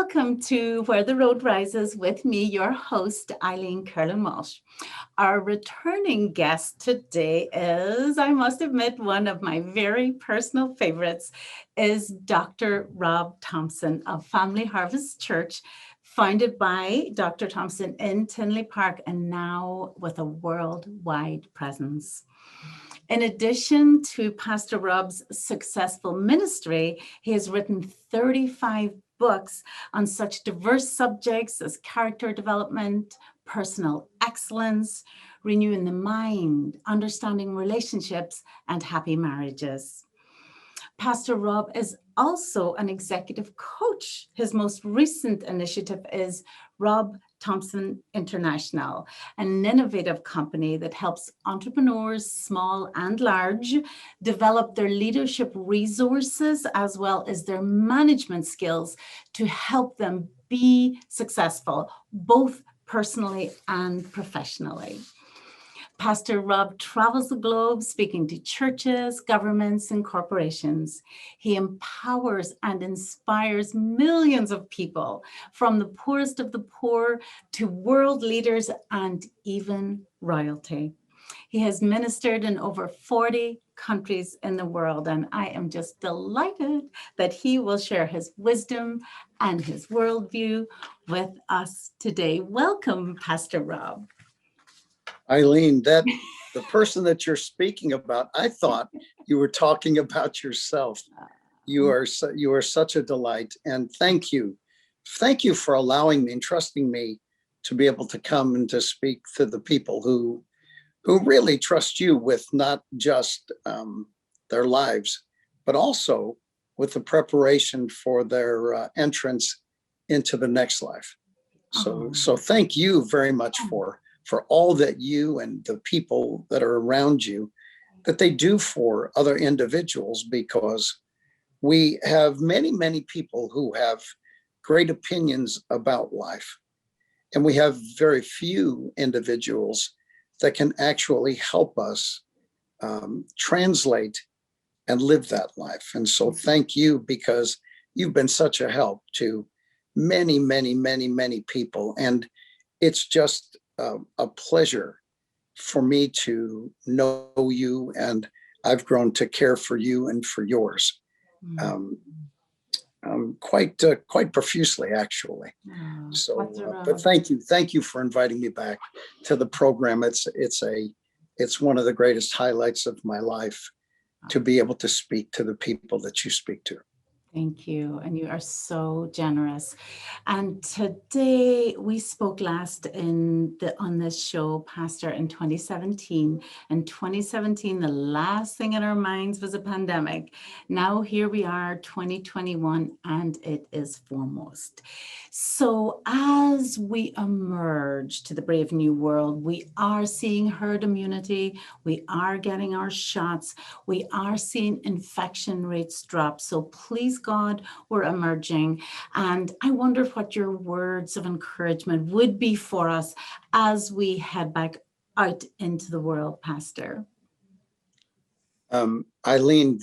Welcome to Where the Road Rises with me, your host, Eileen Curlin-Walsh. Our returning guest today is, I must admit, one of my very personal favorites, is Dr. Rob Thompson of Family Harvest Church, founded by Dr. Thompson in Tinley Park and now with a worldwide presence. In addition to Pastor Rob's successful ministry, he has written 35 books on such diverse subjects as character development, personal excellence, renewing the mind, understanding relationships, and happy marriages. Pastor Rob is also an executive coach. His most recent initiative is Rob Thompson International, an innovative company that helps entrepreneurs, small and large, develop their leadership resources as well as their management skills to help them be successful, both personally and professionally. Pastor Rob travels the globe speaking to churches, governments, and corporations. He empowers and inspires millions of people, from the poorest of the poor to world leaders and even royalty. He has ministered in over 40 countries in the world, and I am just delighted that he will share his wisdom and his worldview with us today. Welcome, Pastor Rob. Eileen, that the person that you're speaking about, I thought you were talking about yourself. You are such a delight, and thank you for allowing me and trusting me to be able to come and to speak to the people who really trust you with not just their lives, but also with the preparation for their entrance into the next life. So thank you very much for all that you and the people that are around you, that they do for other individuals, because we have many, many people who have great opinions about life. And we have very few individuals that can actually help us translate and live that life. And so thank you, because you've been such a help to many, many, many, many people. And it's just a pleasure for me to know you, and I've grown to care for you and for yours quite profusely, actually. But thank you for inviting me back to the program. It's one of the greatest highlights of my life to be able to speak to the people that you speak to. Thank you. And you are so generous. And today we spoke last on this show, Pastor, in 2017. In 2017, the last thing in our minds was a pandemic. Now here we are, 2021, and it is foremost. So as we emerge to the brave new world, we are seeing herd immunity. We are getting our shots. We are seeing infection rates drop. So please, God, we're emerging. And I wonder what your words of encouragement would be for us as we head back out into the world, Pastor. Eileen,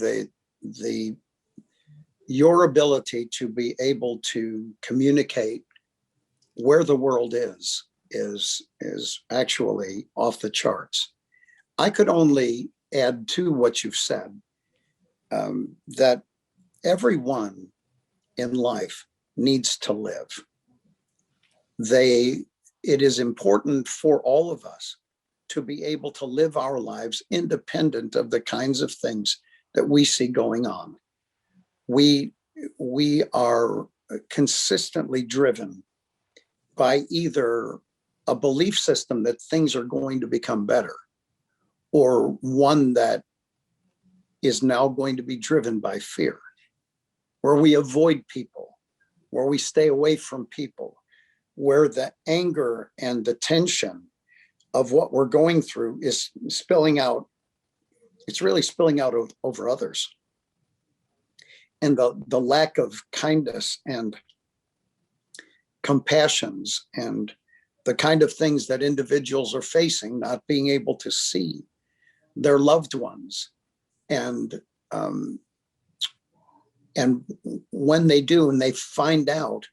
your ability to be able to communicate where the world is actually off the charts. I could only add to what you've said, that everyone in life needs to live. It is important for all of us to be able to live our lives independent of the kinds of things that we see going on. We are consistently driven by either a belief system that things are going to become better, or one that is now going to be driven by fear, where we avoid people, where we stay away from people, where the anger and the tension of what we're going through is spilling out. It's really spilling out over others. And the lack of kindness and compassions and the kind of things that individuals are facing, not being able to see their loved ones. And when they do, and they find out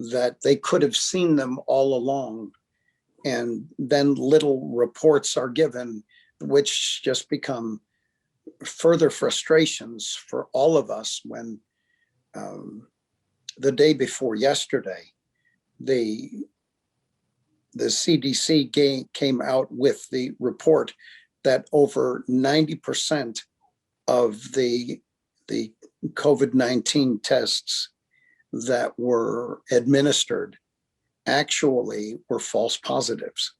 that they could have seen them all along. And then little reports are given, which just become further frustrations for all of us when the day before yesterday, the CDC came out with the report that over 90% of the COVID-19 tests that were administered actually were false positives.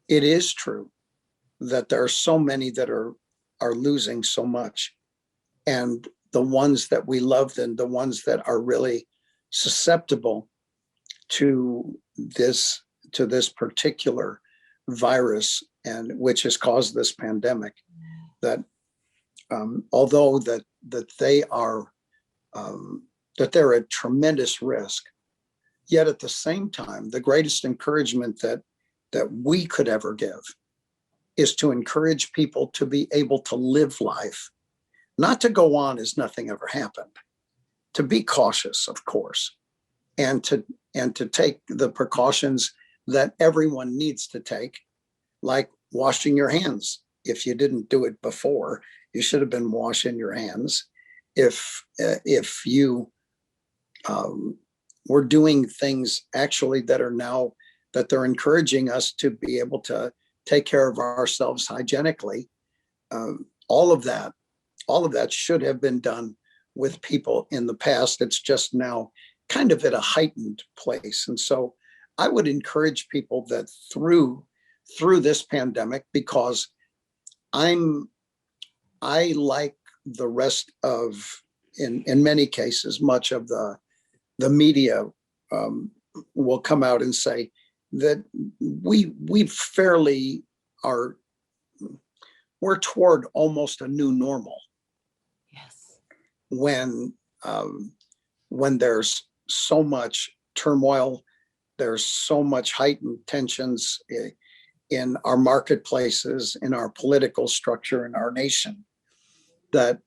It is true that there are so many that are losing so much. And the ones that we loved and the ones that are really susceptible to this particular virus, and which has caused this pandemic, that although that they are that they're at tremendous risk, yet at the same time, the greatest encouragement that we could ever give is to encourage people to be able to live life, not to go on as nothing ever happened, to be cautious, of course, and to take the precautions that everyone needs to take, like washing your hands. If you didn't do it before, you should have been washing your hands. If you were doing things actually that are now, that they're encouraging us to be able to take care of ourselves hygienically, all of that should have been done with people in the past. It's just now kind of at a heightened place. And so I would encourage people that through this pandemic, because I like the rest of, in many cases, much of the media will come out and say that we fairly are, we're toward almost a new normal. Yes. When there's so much turmoil, there's so much heightened tensions in our marketplaces, in our political structure, in our nation, that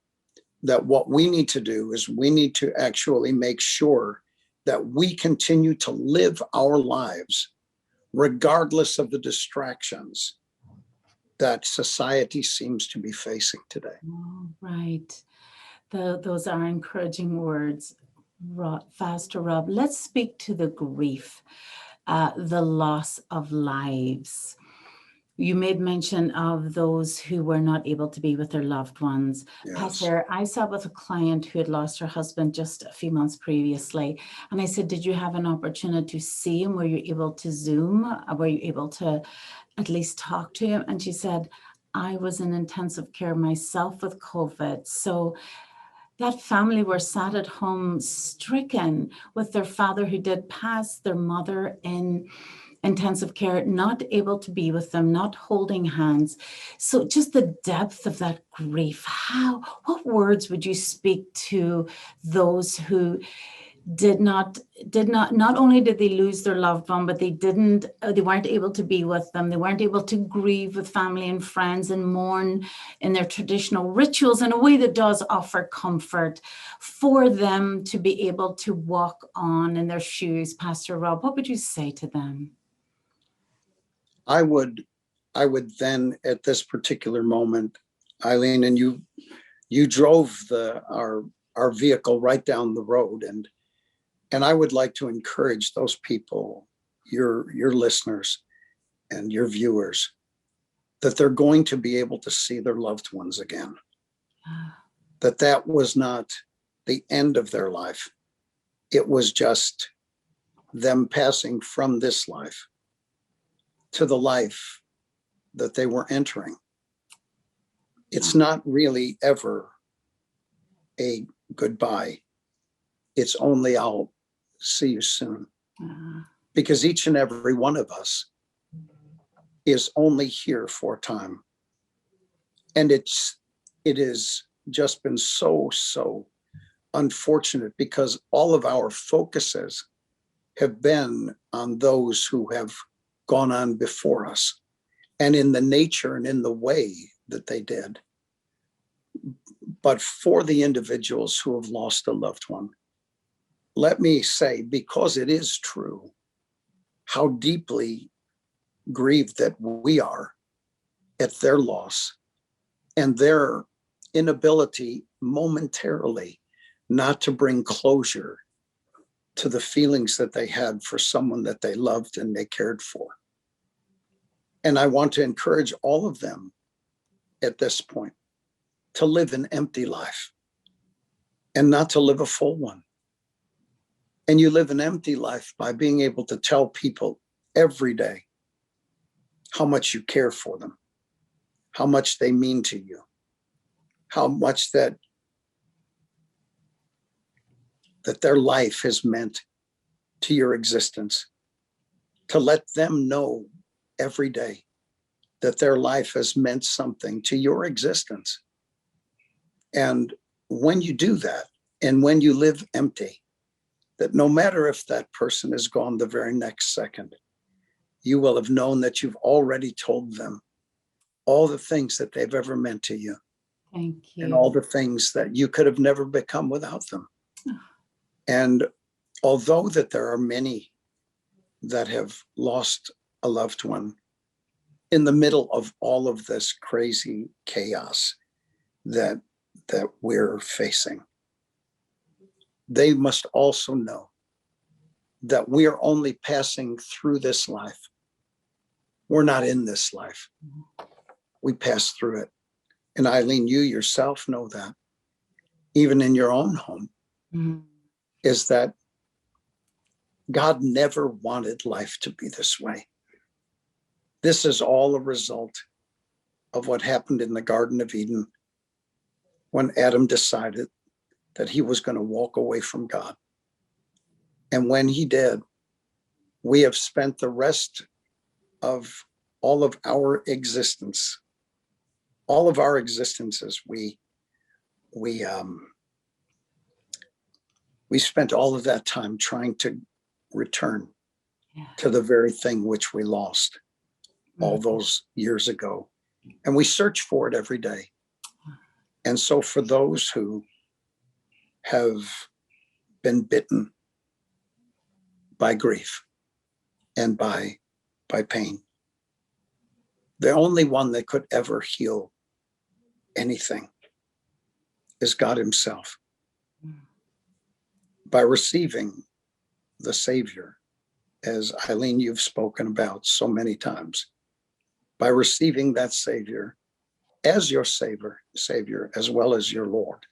what we need to do is we need to actually make sure that we continue to live our lives regardless of the distractions that society seems to be facing today. Oh, right. Those are encouraging words, Pastor Rob. Let's speak to the grief, the loss of lives. You made mention of those who were not able to be with their loved ones. Yes. Pastor, I sat with a client who had lost her husband just a few months previously. And I said, did you have an opportunity to see him? Were you able to Zoom? Were you able to at least talk to him? And she said, I was in intensive care myself with COVID. So that family were sat at home stricken with their father who did pass, their mother in intensive care, not able to be with them, not holding hands. So just the depth of that grief. What words would you speak to those who not only did they lose their loved one, but they weren't able to be with them. They weren't able to grieve with family and friends and mourn in their traditional rituals in a way that does offer comfort for them to be able to walk on in their shoes. Pastor Rob, what would you say to them? I would then, at this particular moment, Eileen, and you drove our vehicle right down the road, and I would like to encourage those people, your listeners and your viewers, that they're going to be able to see their loved ones again. That was not the end of their life. It was just them passing from this life to the life that they were entering. It's not really ever a goodbye. It's only I'll see you soon. Because each and every one of us is only here for a time. And it has just been so unfortunate, because all of our focuses have been on those who have gone on before us, and in the nature and in the way that they did. But for the individuals who have lost a loved one, let me say, because it is true, how deeply grieved that we are at their loss and their inability momentarily not to bring closure to the feelings that they had for someone that they loved and they cared for. And I want to encourage all of them at this point to live an empty life and not to live a full one. And you live an empty life by being able to tell people every day how much you care for them, how much they mean to you, how much that their life has meant to your existence, to let them know every day that their life has meant something to your existence. And when you do that, and when you live empty, that no matter if that person is gone the very next second, you will have known that you've already told them all the things that they've ever meant to you. Thank And you. all the things that you could have never become without them. And although that there are many that have lost a loved one in the middle of all of this crazy chaos that we're facing, they must also know that we are only passing through this life. We're not in this life. We pass through it. And Eileen, you yourself know that, even in your own home, is that God never wanted life to be this way. This is all a result of what happened in the Garden of Eden when Adam decided that he was going to walk away from God. And when he did, we have spent the rest of all of our existence, all of our existences, we spent all of that time trying to return to the very thing which we lost all those years ago. And we search for it every day. And so for those who have been bitten by grief and by pain, the only one that could ever heal anything is God himself. By receiving the Savior, as Eileen, you've spoken about so many times, by receiving that Savior as your Savior, as well as your Lord,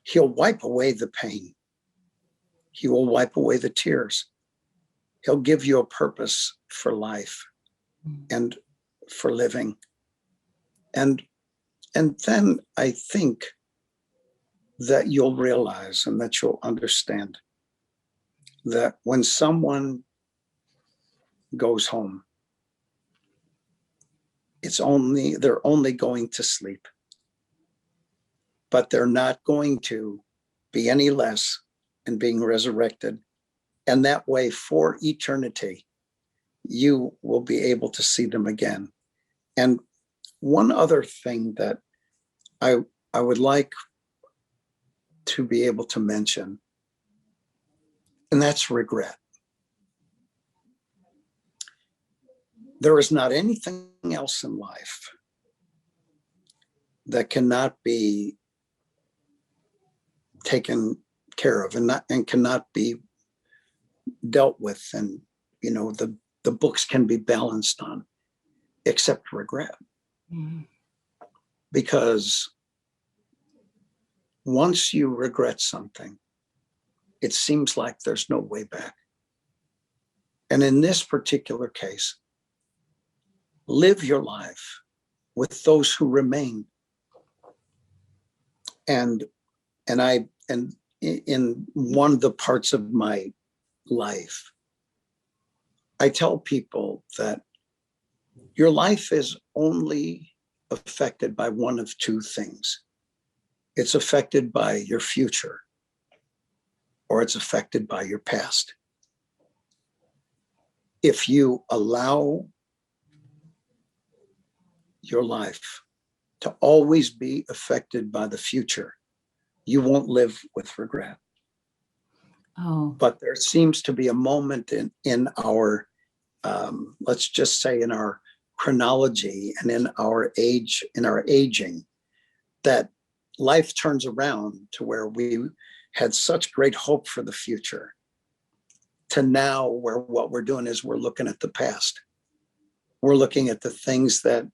he'll wipe away the pain. He will wipe away the tears. He'll give you a purpose for life and for living. And then I think that you'll realize and that you'll understand that when someone goes home, they're only going to sleep, but they're not going to be any less in being resurrected. And that way, for eternity, you will be able to see them again. And one other thing that I would like to be able to mention, and that's regret. There is not anything else in life that cannot be taken care of and cannot be dealt with, and the books can be balanced on, except regret. Because once you regret something, it seems like there's no way back. And in this particular case, live your life with those who remain. And in one of the parts of my life, I tell people that your life is only affected by one of two things. It's affected by your future, or it's affected by your past. If you allow your life to always be affected by the future, you won't live with regret. Oh, But there seems to be a moment in our, let's just say in our chronology and in our age, in our aging, that life turns around to where we had such great hope for the future to now where what we're doing is we're looking at the past. We're looking at the things that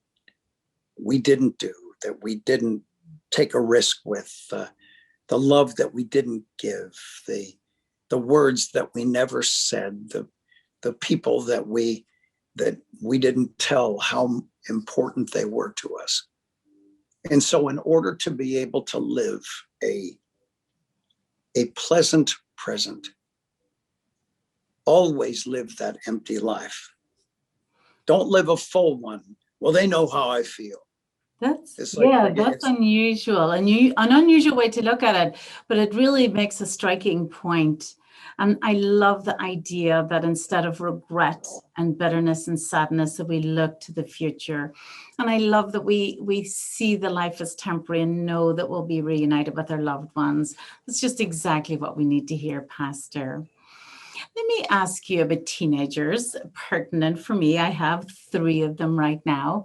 we didn't do, that we didn't take a risk with, the love that we didn't give, the words that we never said, the people that we didn't tell how important they were to us. And so in order to be able to live a pleasant present, always live that empty life. Don't live a full one. Well, they know how I feel. It's like, that's unusual, an unusual way to look at it, but it really makes a striking point. And I love the idea that instead of regret and bitterness and sadness, that we look to the future. And I love that we see the life as temporary and know that we'll be reunited with our loved ones. It's just exactly what we need to hear, Pastor. Let me ask you about teenagers, pertinent for me. I have 3 of them right now.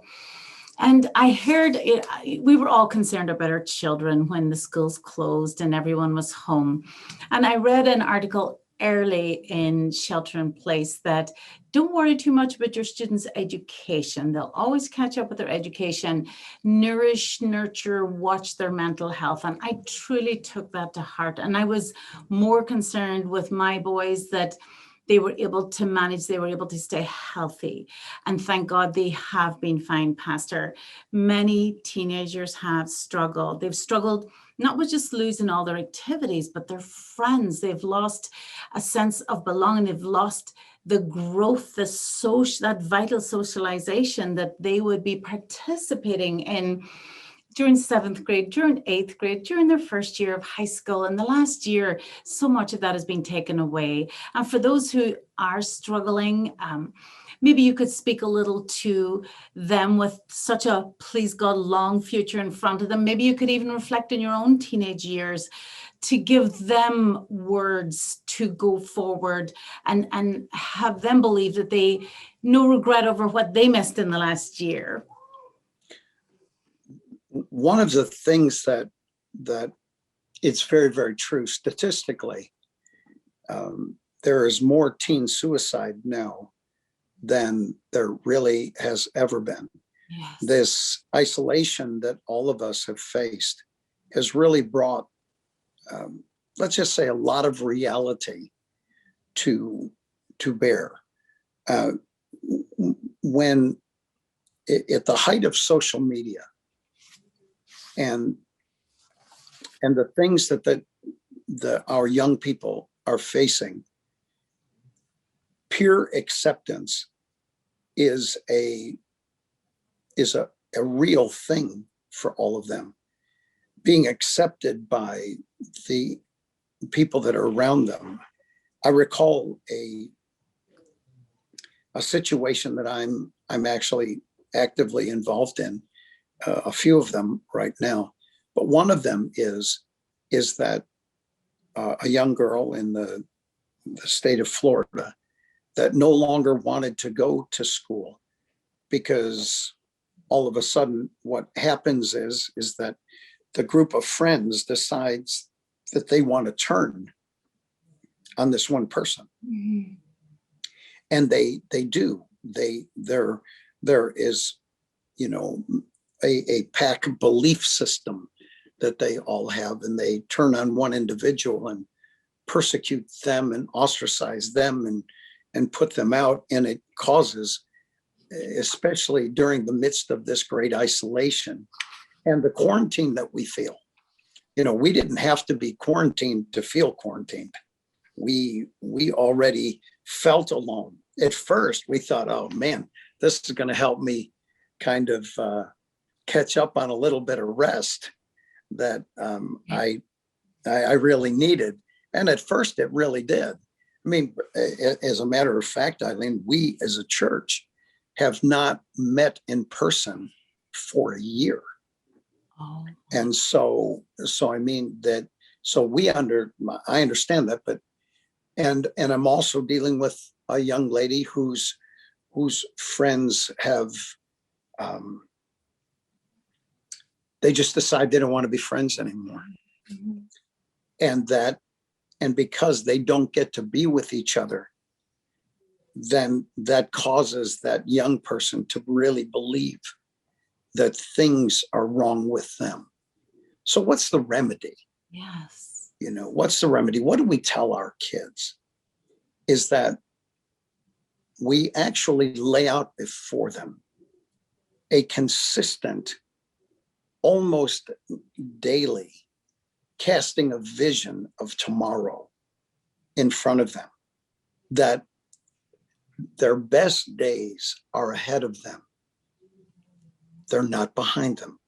And I heard it, we were all concerned about our children when the schools closed and everyone was home. And I read an article early in Shelter in Place that don't worry too much about your students' education. They'll always catch up with their education, nourish, nurture, watch their mental health. And I truly took that to heart. And I was more concerned with my boys that they were able to manage, they were able to stay healthy. And thank God they have been fine, Pastor. Many teenagers have struggled. They've struggled not with just losing all their activities, but their friends. They've lost a sense of belonging. They've lost the growth, that vital socialization that they would be participating in during 7th grade, during 8th grade, during their first year of high school. And the last year, so much of that has been taken away. And for those who are struggling, maybe you could speak a little to them with such a, please God, long future in front of them. Maybe you could even reflect on your own teenage years to give them words to go forward and have them believe that they no regret over what they missed in the last year. One of the things that it's very, very true statistically, there is more teen suicide now than there really has ever been. Yes. This isolation that all of us have faced has really brought, let's just say, a lot of reality to bear. When at the height of social media and the things that our young people are facing, peer acceptance is a real thing for all of them. Being accepted by the people that are around them. I recall a situation that I'm actually actively involved in, a few of them right now, but one of them is that a young girl in the state of Florida that no longer wanted to go to school because all of a sudden what happens is that the group of friends decides that they want to turn on this one person. Mm-hmm. And they do. There is, a pack belief system that they all have, and they turn on one individual and persecute them and ostracize them and put them out. And it causes, especially during the midst of this great isolation and the quarantine that we feel. We didn't have to be quarantined to feel quarantined. We already felt alone. At first, we thought, oh man, this is going to help me kind of catch up on a little bit of rest that I really needed. And at first, it really did. I mean, as a matter of fact, Eileen, we as a church have not met in person for a year. Oh. And so I mean that. So I understand that, but And I'm also dealing with a young lady whose friends have, they just decide they don't want to be friends anymore. Mhm. And because they don't get to be with each other, then that causes that young person to really believe that things are wrong with them. So what's the remedy? Yes. What's the remedy? What do we tell our kids? Is that we actually lay out before them a consistent, almost daily casting a vision of tomorrow in front of them, that their best days are ahead of them. They're not behind them.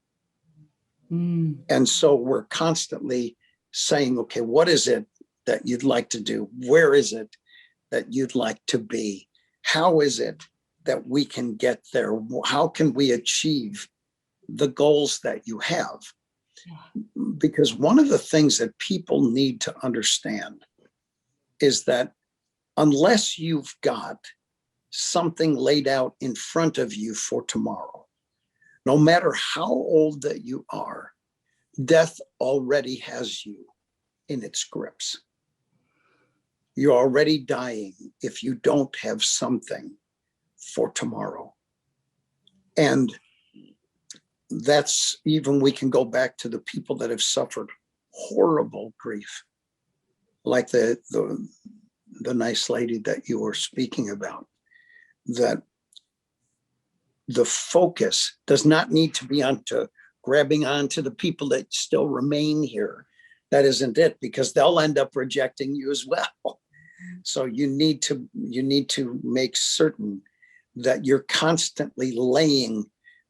Mm. And so we're constantly saying, okay, what is it that you'd like to do? Where is it that you'd like to be? How is it that we can get there? How can we achieve the goals that you have? Because one of the things that people need to understand is that unless you've got something laid out in front of you for tomorrow, no matter how old that you are, death already has you in its grips. You're already dying if you don't have something for tomorrow. And that's, even we can go back to the people that have suffered horrible grief, like the nice lady that you were speaking about, that the focus does not need to be onto grabbing onto the people that still remain here. That isn't it, because they'll end up rejecting you as well. So you need to make certain that you're constantly laying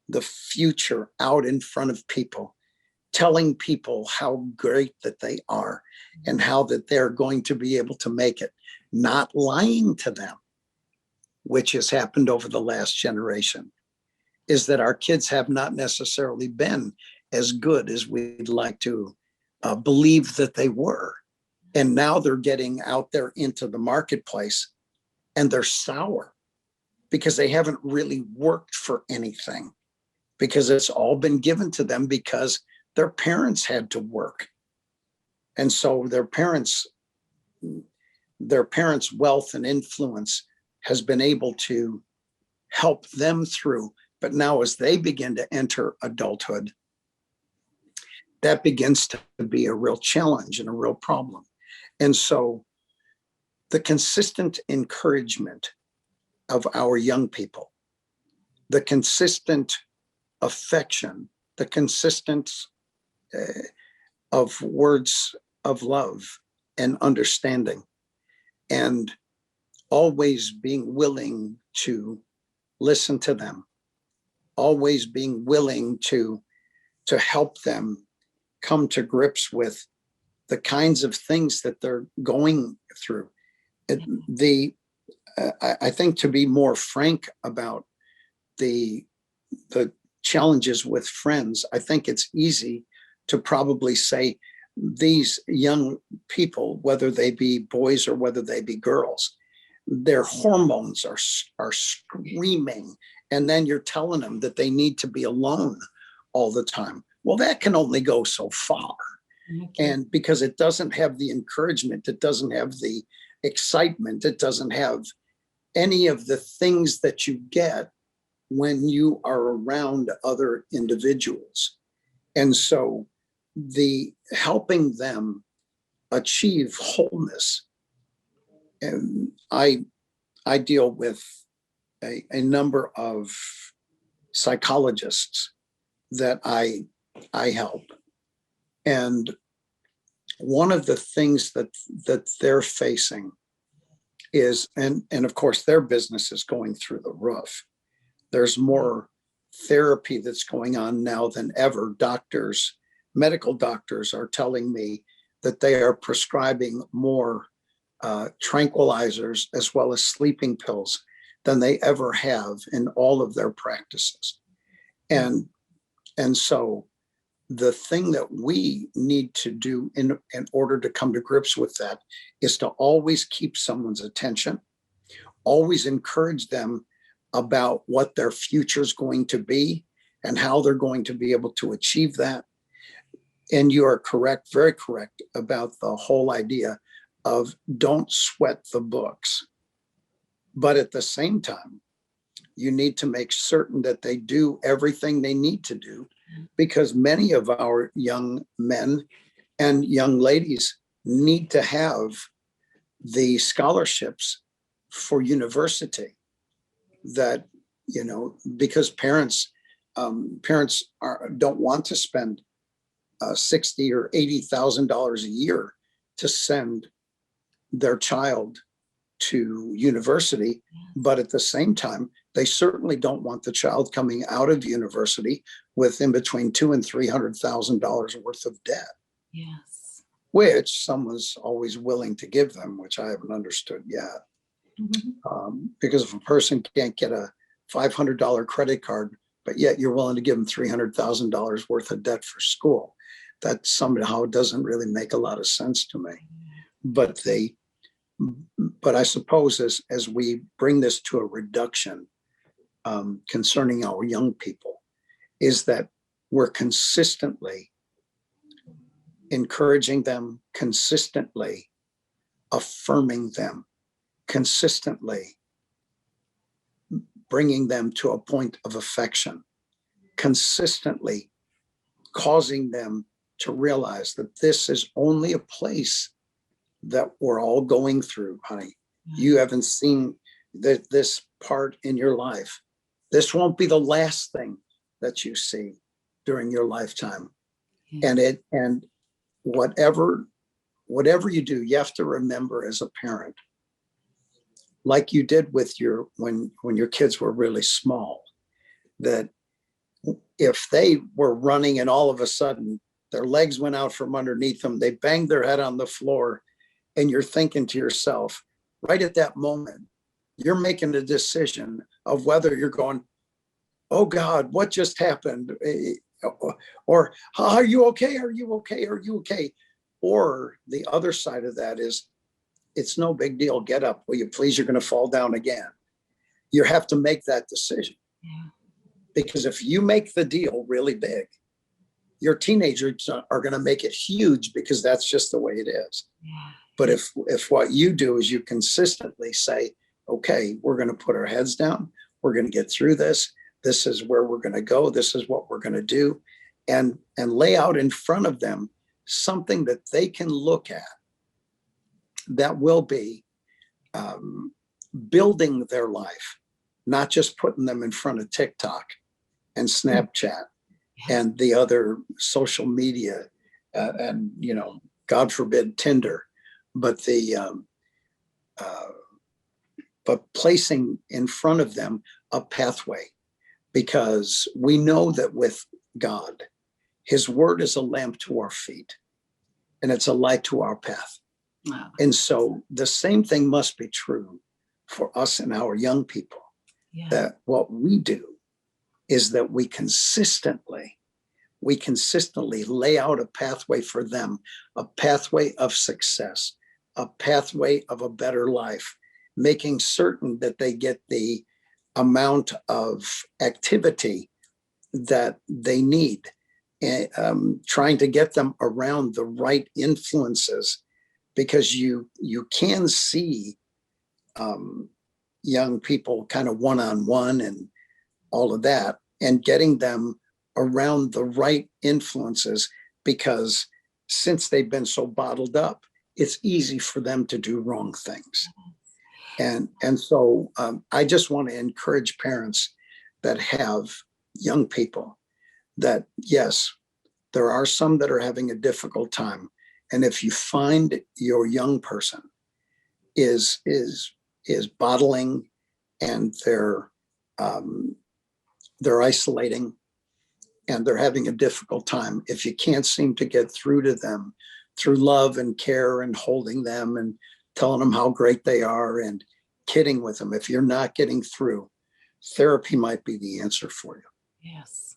the future out in front of people, telling people how great that they are and how that they're going to be able to make it, not lying to them, which has happened over the last generation, is that our kids have not necessarily been as good as we'd like to believe that they were. And now they're getting out there into the marketplace and they're sour because they haven't really worked for anything, because it's all been given to them because their parents had to work. And so their parents' wealth and influence has been able to help them through. But now as they begin to enter adulthood, that begins to be a real challenge and a real problem. And so the consistent encouragement of our young people, the consistent affection, the consistent of words of love and understanding, and always being willing to listen to them, always being willing to help them come to grips with the kinds of things that they're going through. I think, to be more frank about the challenges with friends, I think it's easy to probably say these young people, whether they be boys or whether they be girls, their hormones are screaming, and then you're telling them that they need to be alone all the time. Well, that can only go so far. Okay. And because it doesn't have the encouragement, it doesn't have the excitement, it doesn't have any of the things that you get when you are around other individuals. And so the helping them achieve wholeness, and I deal with a number of psychologists that I help. And one of the things that they're facing is, and of course their business is going through the roof. There's more therapy that's going on now than ever. Medical doctors are telling me that they are prescribing more tranquilizers as well as sleeping pills than they ever have in all of their practices. And so the thing that we need to do in order to come to grips with that is to always keep someone's attention, always encourage them about what their future is going to be and how they're going to be able to achieve that. And you are correct, very correct about the whole idea of don't sweat the books. But at the same time, you need to make certain that they do everything they need to do, because many of our young men and young ladies need to have the scholarships for university that, because parents don't want to spend $60,000 or $80,000 a year to send their child to university, but at the same time, they certainly don't want the child coming out of university with in between $200,000 and $300,000 worth of debt. Yes. Which someone's always willing to give them, which I haven't understood yet. Mm-hmm. Because if a person can't get a $500 credit card, but yet you're willing to give them $300,000 worth of debt for school, that somehow doesn't really make a lot of sense to me. But I suppose as we bring this to a reduction concerning our young people, is that we're consistently encouraging them, consistently affirming them, consistently bringing them to a point of affection, consistently causing them to realize that this is only a place that we're all going through, honey. You haven't seen this part in your life. This won't be the last thing that you see during your lifetime. And whatever you do, you have to remember as a parent, like you did with when your kids were really small, that if they were running and all of a sudden their legs went out from underneath them, they banged their head on the floor, and you're thinking to yourself, right at that moment, you're making a decision of whether you're going, oh God, what just happened? Or are you okay? Are you okay? Are you okay? Or the other side of that is, it's no big deal. Get up. Will you please? You're going to fall down again. You have to make that decision. Yeah. Because if you make the deal really big, your teenagers are going to make it huge, because that's just the way it is. Yeah. But if what you do is you consistently say, okay, we're going to put our heads down. We're going to get through this. This is where we're going to go. This is what we're going to do. And lay out in front of them something that they can look at that will be building their life, not just putting them in front of TikTok and Snapchat and the other social media and, God forbid, Tinder, but but placing in front of them a pathway, because we know that with God, His word is a lamp to our feet and it's a light to our path. Wow. And so the same thing must be true for us and our young people. Yeah. That what we do is that we consistently lay out a pathway for them, a pathway of success, a pathway of a better life, making certain that they get the amount of activity that they need, and trying to get them around the right influences, because you can see young people kind of one-on-one and all of that, and getting them around the right influences, because since they've been so bottled up, it's easy for them to do wrong things. And so I just want to encourage parents that have young people that, yes, there are some that are having a difficult time. And if you find your young person is bottling and they're isolating and they're having a difficult time, if you can't seem to get through to them through love and care and holding them and telling them how great they are and kidding with them, if you're not getting through, therapy might be the answer for you. Yes.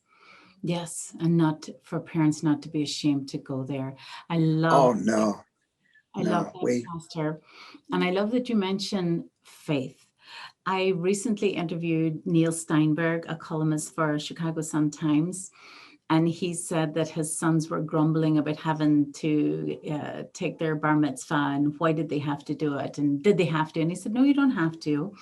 Yes, and not for parents not to be ashamed to go there. I love Oh, no, I love no, that, Pastor. And I love that you mention faith. I recently interviewed Neil Steinberg, a columnist for Chicago Sun-Times, and he said that his sons were grumbling about having to take their bar mitzvah and why did they have to do it? And did they have to? And he said, no, you don't have to.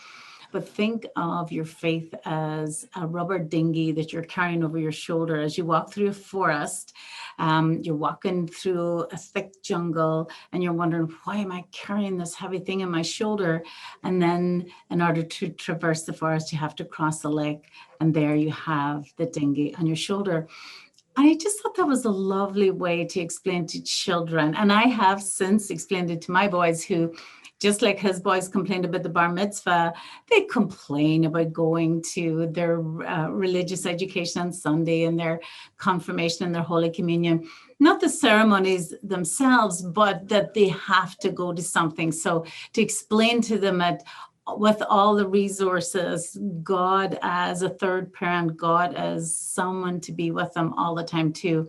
But think of your faith as a rubber dinghy that you're carrying over your shoulder as you walk through a forest. You're walking through a thick jungle and you're wondering, why am I carrying this heavy thing on my shoulder? And then in order to traverse the forest, you have to cross the lake. And there you have the dinghy on your shoulder. And I just thought that was a lovely way to explain to children. And I have since explained it to my boys who, just like his boys complained about the bar mitzvah, they complain about going to their religious education on Sunday and their confirmation and their Holy Communion. Not the ceremonies themselves, but that they have to go to something. So to explain to them with all the resources, God as a third parent, God as someone to be with them all the time too,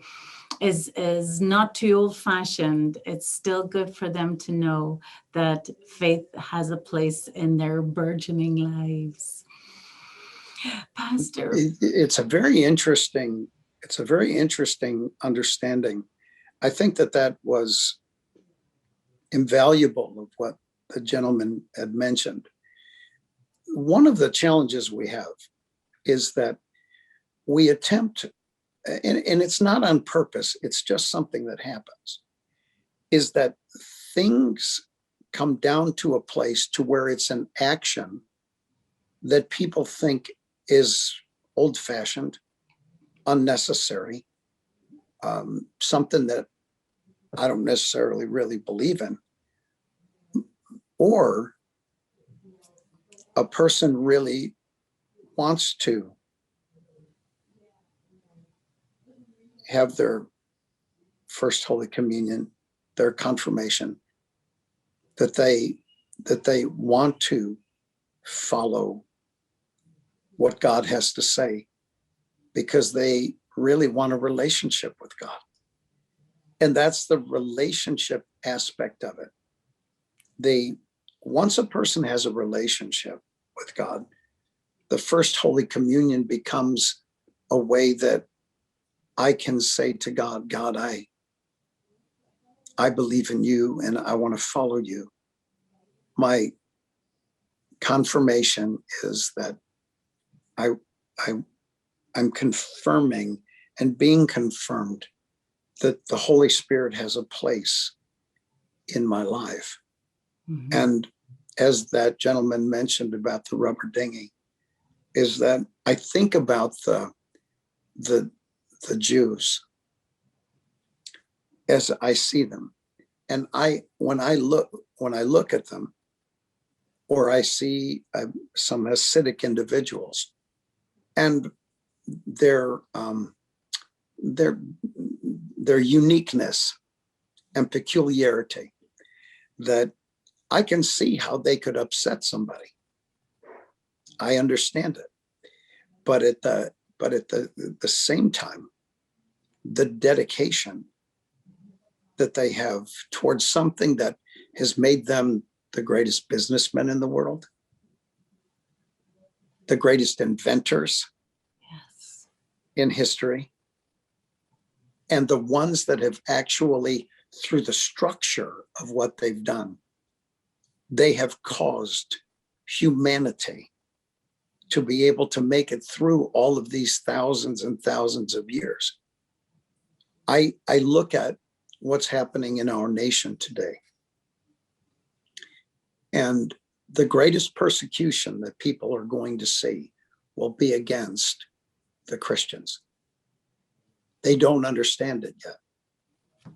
is not too old-fashioned. It's still good for them to know that faith has a place in their burgeoning lives. Pastor. It's a very interesting understanding. I think that was invaluable of what the gentleman had mentioned. One of the challenges we have is that we attempt, and it's not on purpose, it's just something that happens, is that things come down to a place to where it's an action that people think is old-fashioned, unnecessary, something that I don't necessarily really believe in, or a person really wants to have their first Holy Communion, their confirmation, that they want to follow what God has to say because they really want a relationship with God. And that's the relationship aspect of it. Once a person has a relationship with God, the first Holy Communion becomes a way that I can say to God, God, I believe in you and I want to follow you. My confirmation is that I'm confirming and being confirmed that the Holy Spirit has a place in my life. Mm-hmm. And as that gentleman mentioned about the rubber dinghy, is that I think about the Jews as I see them, and when I look at them, or I see some Hasidic individuals, and their uniqueness and peculiarity, that I can see how they could upset somebody. I understand it, but at the same time, the dedication that they have towards something that has made them the greatest businessmen in the world, the greatest inventors in history, and the ones that have actually, through the structure of what they've done, they have caused humanity to be able to make it through all of these thousands and thousands of years. I look at what's happening in our nation today, and the greatest persecution that people are going to see will be against the Christians. They don't understand it yet,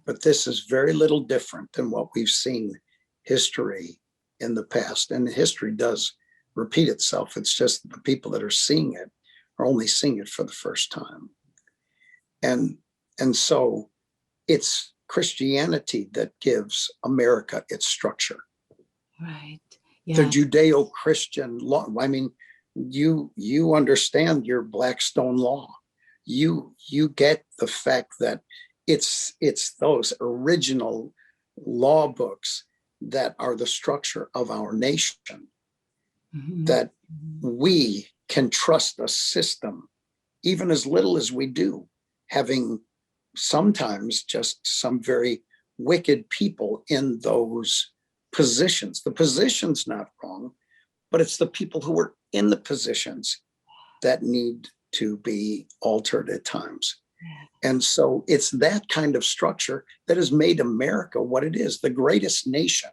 but this is very little different than what we've seen history in the past. And history does repeat itself. It's just that the people that are seeing it are only seeing it for the first time. And so it's Christianity that gives America its structure. Right. Yeah. The Judeo-Christian law. I mean, you understand your Blackstone law. you get the fact that it's those original law books that are the structure of our nation, that we can trust a system, even as little as we do, having sometimes just some very wicked people in those positions. The position's not wrong, but it's the people who are in the positions that need to be altered at times. And so it's that kind of structure that has made America what it is, the greatest nation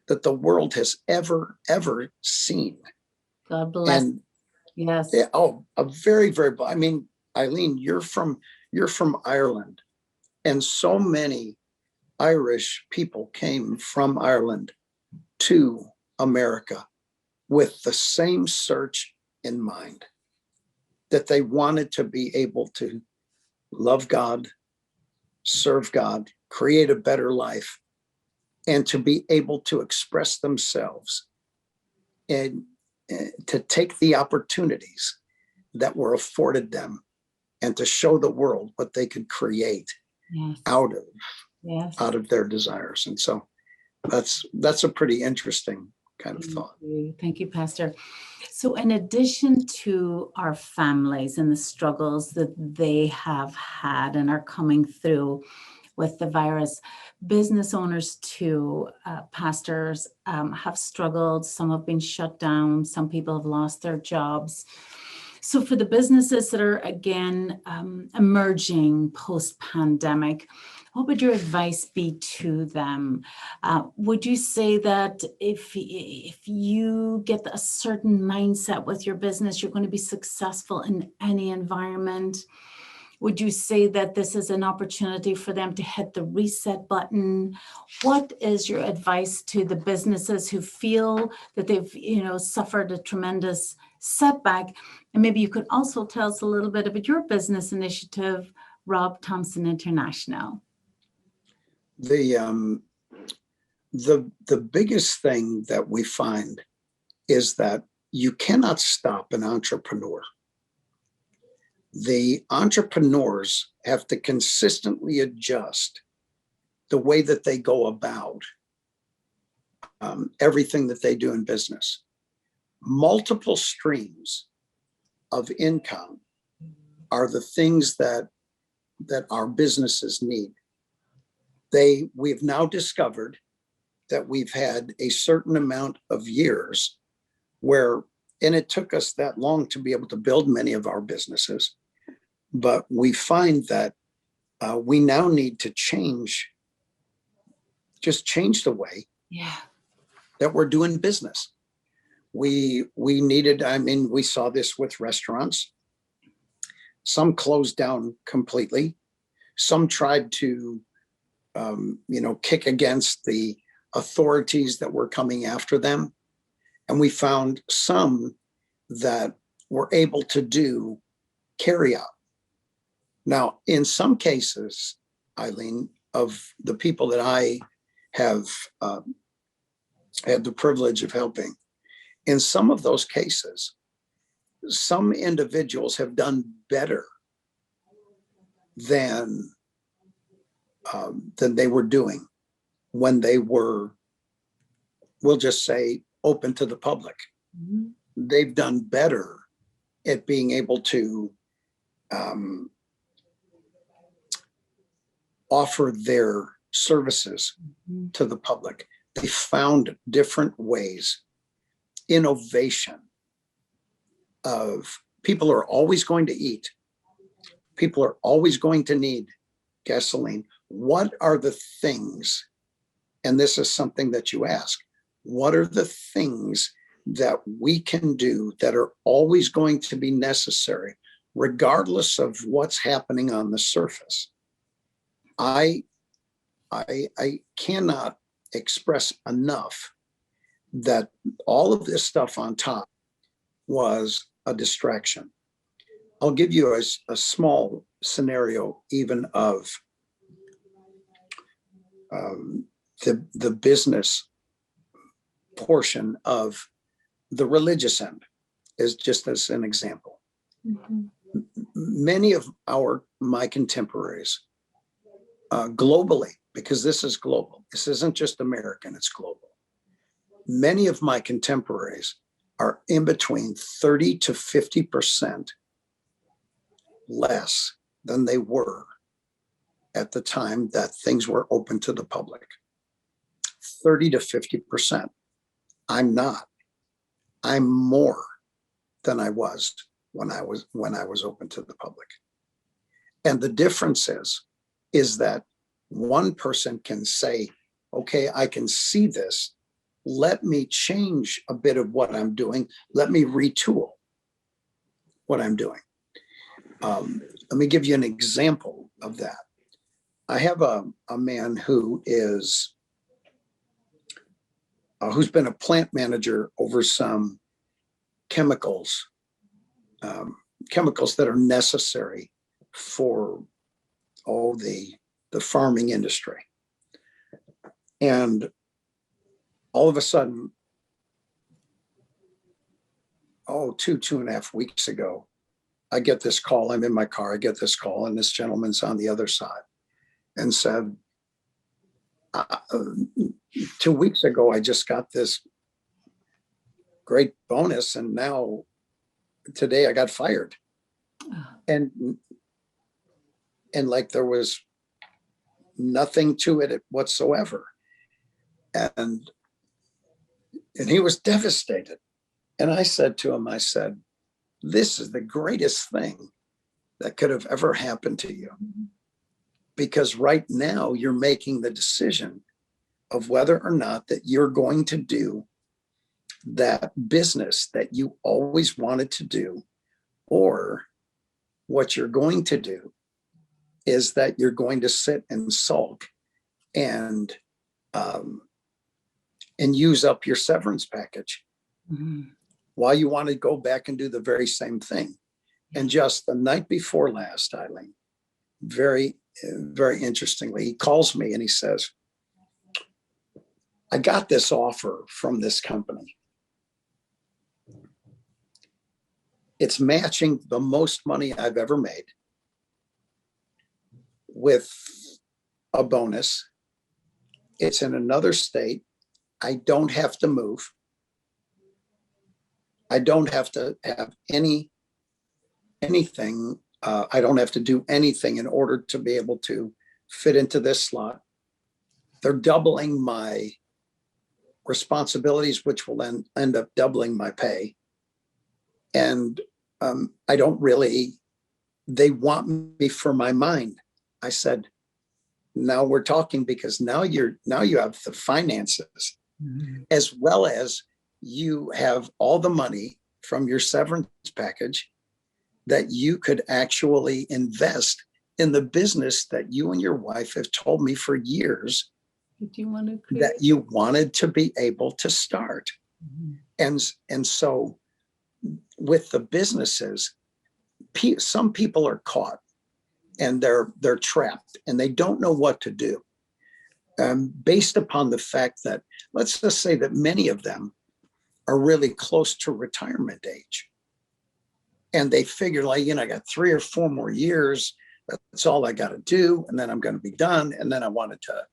that the world has ever seen. God bless. And Yes. a very, very, I mean, Eileen, you're from Ireland, and so many Irish people came from Ireland to America with the same search in mind, that they wanted to be able to love God, serve God, create a better life, and to be able to express themselves and to take the opportunities that were afforded them and to show the world what they could create out of their desires. And so that's a pretty interesting kind of thought. Thank you, Pastor. So in addition to our families and the struggles that they have had and are coming through with the virus, business owners too, pastors, have struggled. Some have been shut down. Some people have lost their jobs. So for the businesses that are, again, emerging post-pandemic, what would your advice be to them? Would you say that if you get a certain mindset with your business, you're going to be successful in any environment? Would you say that this is an opportunity for them to hit the reset button? What is your advice to the businesses who feel that they've, suffered a tremendous setback? And maybe you could also tell us a little bit about your business initiative, Rob Thompson International. The biggest thing that we find is that you cannot stop an entrepreneur. The entrepreneurs have to consistently adjust the way that they go about everything that they do in business. Multiple streams of income are the things that our businesses need. We've now discovered that we've had a certain amount of years where, and it took us that long to be able to build many of our businesses, but we find that we now need to change the way that we're doing business. We saw this with restaurants. Some closed down completely. Some tried to, kick against the authorities that were coming after them. And we found some that were able to do carry out. Now, in some cases, Eileen, of the people that I have had the privilege of helping, in some of those cases, some individuals have done better than they were doing when they were, we'll just say, open to the public. Mm-hmm. They've done better at being able to offer their services to the public. They found different ways, innovation of people are always going to eat. People are always going to need gasoline. What are the things, and this is something that you ask, what are the things that we can do that are always going to be necessary, regardless of what's happening on the surface? I cannot express enough that all of this stuff on top was a distraction. I'll give you a small scenario even of the business portion of the religious end, is just as an example. Mm-hmm. many of my contemporaries globally, because this is global, this isn't just American, it's global. Many of my contemporaries are in between 30 to 50% less than they were at the time that things were open to the public. 30 to 50%. I'm not. I'm more than I was when I was open to the public. And the difference is that one person can say, okay, I can see this. Let me change a bit of what I'm doing. Let me retool what I'm doing. Let me give you an example of that. I have a man who is who's been a plant manager over some chemicals that are necessary for the farming industry. And all of a sudden, two and a half weeks ago, I get this call. I'm in my car. I get this call, and this gentleman's on the other side and said, 2 weeks ago, I just got this great bonus, and now today I got fired. And like there was nothing to it whatsoever. And he was devastated. And I said to him, this is the greatest thing that could have ever happened to you. Because right now you're making the decision of whether or not that you're going to do that business that you always wanted to do, or what you're going to do is that you're going to sit and sulk and use up your severance package while you want to go back and do the very same thing. And just the night before last, Eileen, very, very interestingly, he calls me and he says, I got this offer from this company. It's matching the most money I've ever made with a bonus. It's in another state. I don't have to move. I don't have to have anything. I don't have to do anything in order to be able to fit into this slot. They're doubling my responsibilities, which will then end up doubling my pay. And I don't really, they want me for my mind. I said, now we're talking, because now you have the finances, as well as you have all the money from your severance package that you could actually invest in the business that you and your wife have told me for years that you wanted to be able to start. And so with the businesses, some people are caught and they're trapped and they don't know what to do, based upon the fact that, let's just say that many of them are really close to retirement age. And they figure, like, I got 3 or 4 more years. That's all I got to do. And then I'm going to be done. And then I wanted to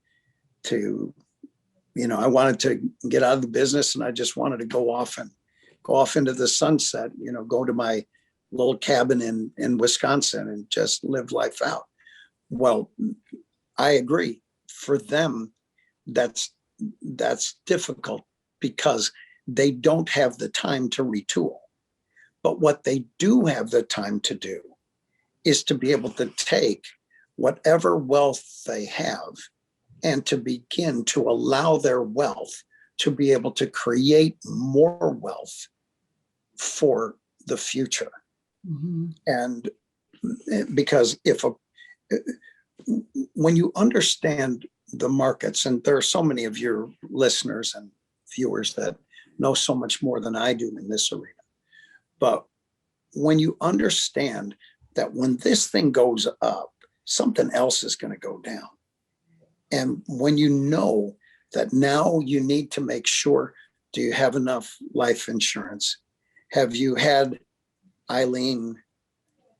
get out of the business, and I just wanted to go off into the sunset, go to my little cabin in Wisconsin and just live life out. Well, I agree. For them, that's difficult because they don't have the time to retool. But what they do have the time to do is to be able to take whatever wealth they have and to begin to allow their wealth to be able to create more wealth for the future. And because when you understand the markets, and there are so many of your listeners and viewers that know so much more than I do in this arena, but when you understand that when this thing goes up, something else is going to go down. And when you know that now you need to make sure, do you have enough life insurance? Have you had, Eileen,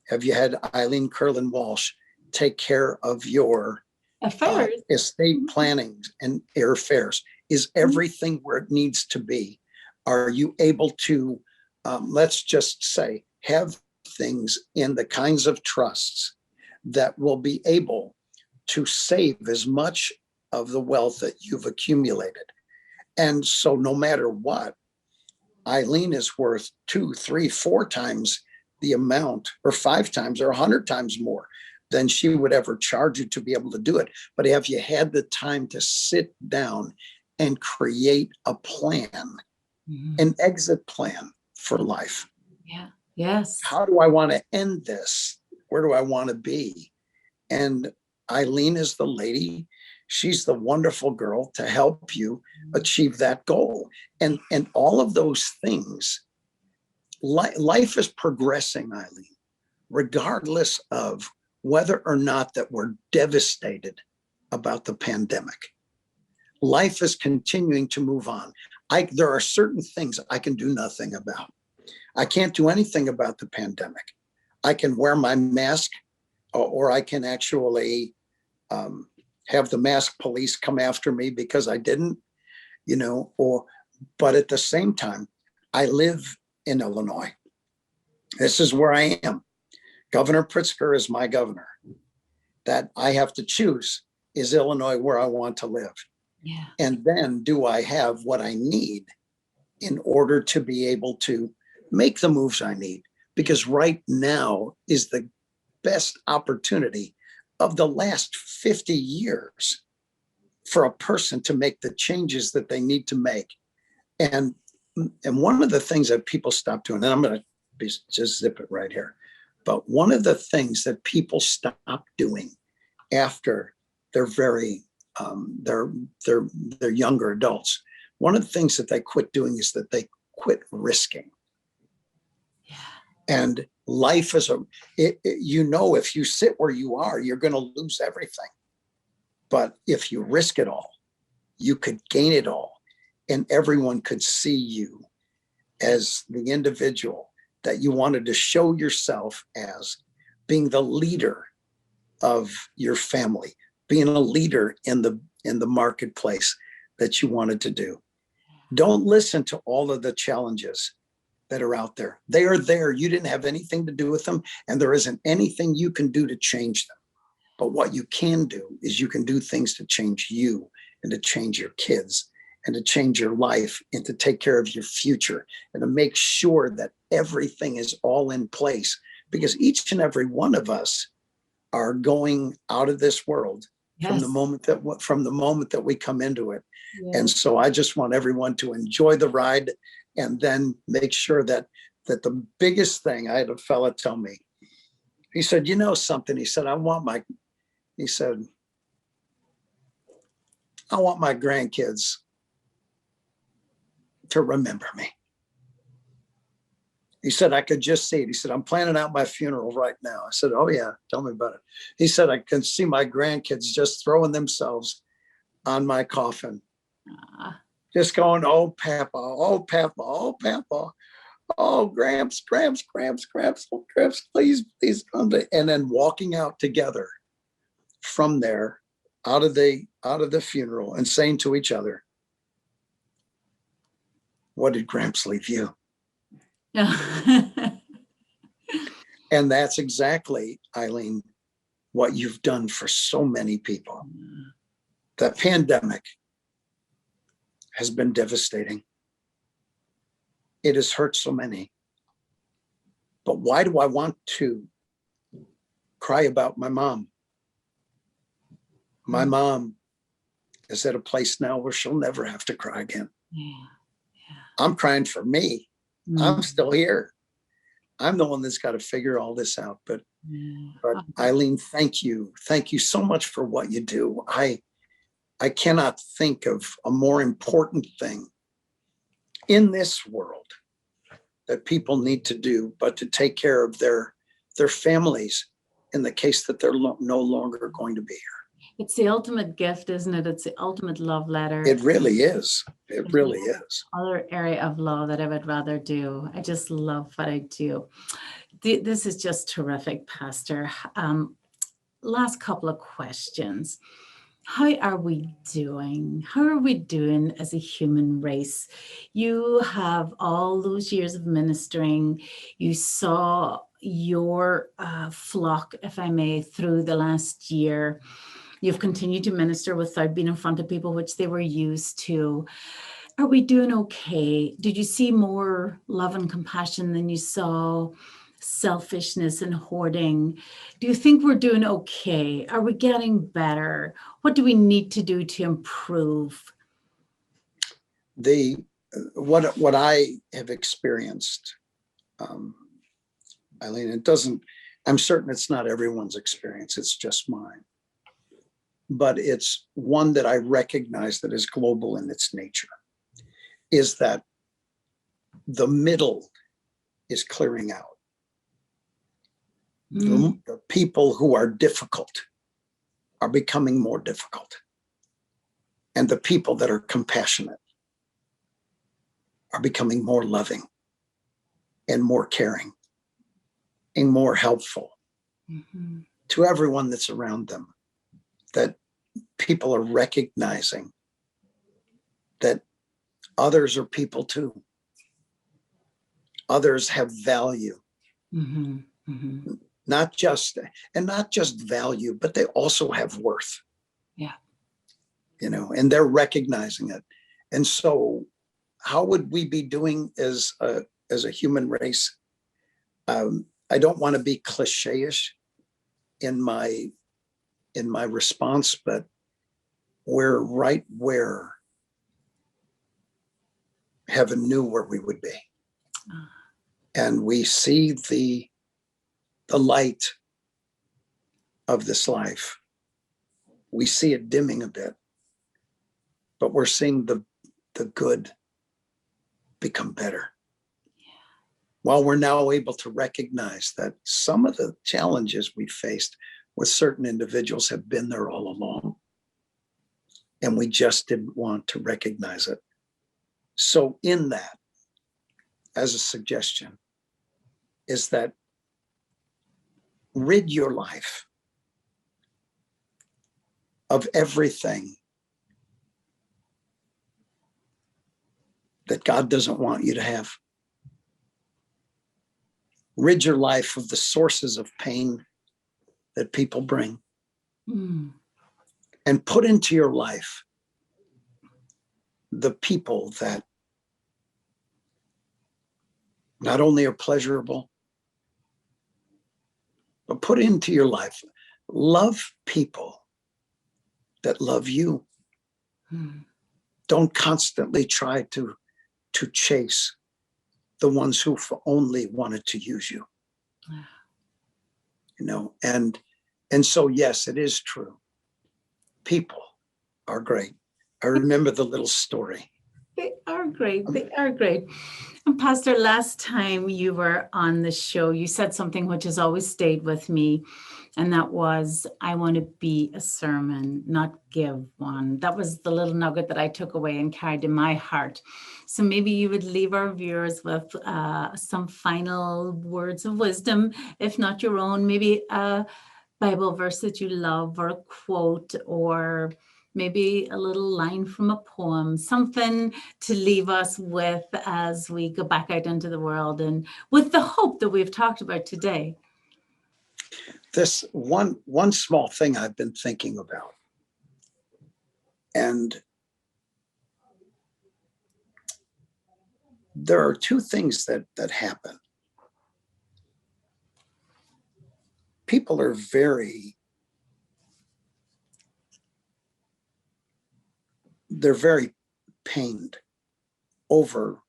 Have you had Eileen Curlin Walsh take care of your Affairs. estate planning and airfares? Is everything where it needs to be? Are you able to, let's just say, have things in the kinds of trusts that will be able to save as much of the wealth that you've accumulated? And so no matter what, Eileen is worth 2, 3, 4 times the amount, or 5 times or 100 times more than she would ever charge you to be able to do it. But have you had the time to sit down and create a plan, an exit plan for life? Yeah. Yes. How do I want to end this? Where do I want to be? And Eileen is the lady. She's the wonderful girl to help you achieve that goal. And all of those things, life is progressing, Eileen, regardless of whether or not that we're devastated about the pandemic. Life is continuing to move on. There are certain things I can do nothing about. I can't do anything about the pandemic. I can wear my mask, or I can actually have the mask police come after me because I didn't, but at the same time, I live in Illinois. This is where I am. Governor Pritzker is my governor. That I have to choose, is Illinois where I want to live? Yeah. And then do I have what I need in order to be able to make the moves I need? Because right now is the best opportunity of the last 50 years for a person to make the changes that they need to make. And one of the things that people stop doing, and I'm going to just zip it right here, but one of the things that people stop doing after they're very they're younger adults, one of the things that they quit doing is that they quit risking. Yeah. And life is if you sit where you are, you're going to lose everything. But if you risk it all, you could gain it all. And everyone could see you as the individual that you wanted to show yourself as, being the leader of your family, being a leader in the marketplace that you wanted to do. Don't listen to all of the challenges that are out there. They are there. You didn't have anything to do with them, and there isn't anything you can do to change them. But what you can do is you can do things to change you, and to change your kids, and to change your life, and to take care of your future, and to make sure that everything is all in place, because each and every one of us are going out of this world. Yes. from the moment that we come into it. Yes. And so I just want everyone to enjoy the ride, and then make sure that the biggest thing, I had a fella tell me, he said, something, he said, I want my grandkids to remember me. He said, I could just see it. He said, I'm planning out my funeral right now. I said, oh yeah, tell me about it. He said, I can see my grandkids just throwing themselves on my coffin. Just going, oh, Papa, oh, Papa, oh, Papa, oh, Gramps, Gramps, Gramps, Gramps, oh, Gramps, please come to, and then walking out together from there, out of the funeral, and saying to each other, what did Gramps leave you? And that's exactly, Eileen, what you've done for so many people. The pandemic has been devastating. It has hurt so many. But why do I want to cry about my mom? My mom is at a place now where she'll never have to cry again. Yeah. I'm crying for me. I'm still here. I'm the one that's got to figure all this out. But Eileen, thank you. Thank you so much for what you do. I cannot think of a more important thing in this world that people need to do, but to take care of their families in the case that they're no longer going to be here. It's the ultimate gift, isn't it? It's the ultimate love letter. It really is. It really is. Other area of love that I would rather do. I just love what I do. This is just terrific, Pastor. Last couple of questions. How are we doing? How are we doing as a human race? You have all those years of ministering. You saw your flock, if I may, through the last year. You've continued to minister without being in front of people, which they were used to. Are we doing okay? Did you see more love and compassion than you saw selfishness and hoarding? Do you think we're doing okay? Are we getting better? What do we need to do to improve? What I have experienced, Eileen, I'm certain it's not everyone's experience, it's just mine. But it's one that I recognize that is global in its nature, is that the middle is clearing out. The people who are difficult are becoming more difficult. And the people that are compassionate are becoming more loving and more caring and more helpful to everyone that's around them. That people are recognizing that others are people too. Others have value. Not just value, but they also have worth. Yeah. And they're recognizing it. And so how would we be doing as a human race? I don't want to be cliche-ish in my response, but we're right where heaven knew where we would be. And we see the light of this life. We see it dimming a bit, but we're seeing the good become better. While we're now able to recognize that some of the challenges we faced with certain individuals have been there all along, and we just didn't want to recognize it. So in that, as a suggestion, is that rid your life of everything that God doesn't want you to have. Rid your life of the sources of pain that people bring. And put into your life the people that not only are pleasurable, but put into your life, love people that love you. Don't constantly try to chase the ones who only wanted to use you. And so, yes, it is true. People are great. I remember the little story. They are great. They are great. And Pastor, last time you were on the show, you said something which has always stayed with me. And that was, I want to be a sermon, not give one. That was the little nugget that I took away and carried in my heart. So maybe you would leave our viewers with some final words of wisdom, if not your own, maybe a Bible verse that you love, or a quote, or maybe a little line from a poem, something to leave us with as we go back out into the world and with the hope that we've talked about today. This one small thing I've been thinking about, and there are two things that happen. People are they're very pained over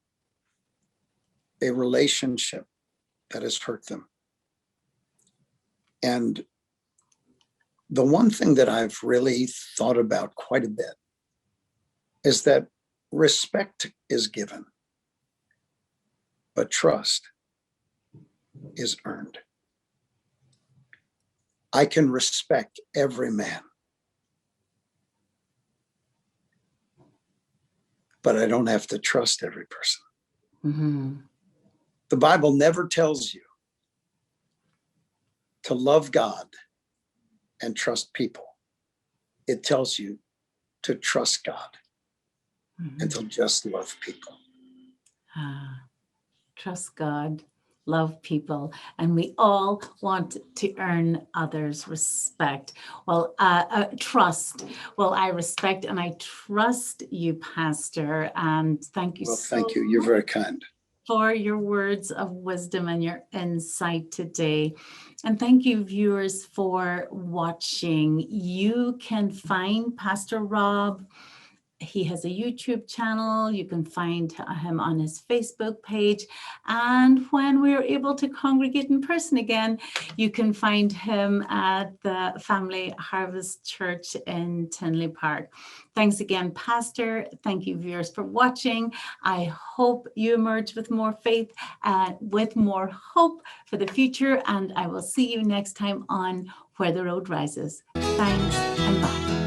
a relationship that has hurt them. And the one thing that I've really thought about quite a bit is that respect is given, but trust is earned. I can respect every man but I don't have to trust every person. Mhm. The Bible never tells you to love God and trust people. It tells you to trust God and to just love people. Ah, trust God, love people, and we all want to earn others' respect. Well, trust. Well, I respect and I trust you, Pastor, and thank you Well, so thank you. You're much very kind. for your words of wisdom and your insight today. And thank you, viewers, for watching. You can find Pastor Rob. He has a YouTube channel. You can find him on his Facebook page. And when we're able to congregate in person again, you can find him at the Family Harvest Church in Tinley Park. Thanks again, Pastor. Thank you, viewers, for watching. I hope you emerge with more faith, with more hope for the future. And I will see you next time on Where the Road Rises. Thanks and bye.